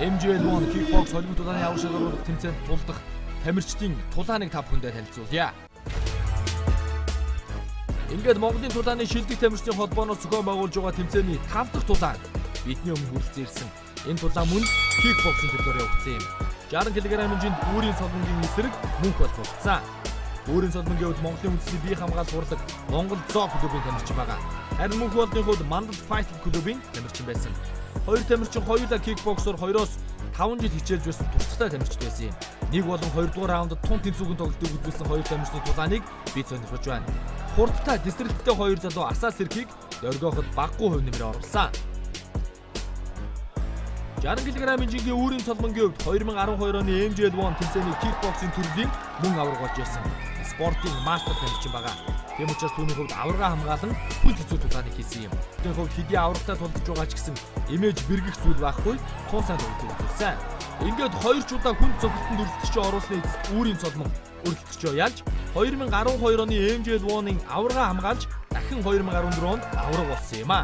MGL1 Kickbox холбогд тулааны авраг шалгаруулах тэмцээнд тулдах тамирчдын тулааныг та бүхэндээ танилцуулъя. Ингээд Монголын тулааны шилдэг тамирчдын холбооноос зохион байгуулж байгаа тэмцээний 5 дахь тулаан бидний өмнө хүрэлцэн ирсэн. Энэ тулаан мөн кикбоксing төлөөр явагдсан юм. 60 кг-ийн үүрийн солонгийн эсрэг мөнх бол тулцсан. Өөрийн солонгийн хувьд Монголын үндэсний бие хамгаалалт урлагт Монгол Зоо клубын тамирчин байгаа. Харин мөнх болны хувьд Мандал Fighting клубын тамирчин байсан. Хоёр тамирчин хоёулаа кикбоксоор 2-5 жил хичээлж байсан туршлагатай тамирчид байсан юм. Нэг болон 2 дугаар раундд тун тэнцвүүгийн тоглолтыг үзүүлсэн хоёр тамирчны тулааныг бид сонирхож байна. Хурдтай дистриктэй хоёр залуу асаа сэрхийг дөргөөхөд баггүй хувь нэмрээ оруулсан. 60 кг-ийн жингийн үүрийн солонгийн хувьд 2012 оны MGL1 тэмцээний кикбоксинг төрлийн мөн авраг болж байсан. Спортын мастер тамирчин байгаа. Тийм учраас түүний хувьд аврагаа хамгаалan хүн хэцүү тулааныг хийсэн юм. Түүний хувьд хэдий аврагтай тулдж байгаа ч гэсэн имиж бэргэх зүйл байхгүй тун сайн тоглолтыг үзүүлсэн. Ингээд хоёр ч удаа хүн цогцолтод өрсөлдөж оруулсны эцэст үүрийн солон өрсөлдөж ялж 2012 оны MGL1-ийн аврагаа хамгаалж дахин 2014 онд авраг болсон юм а.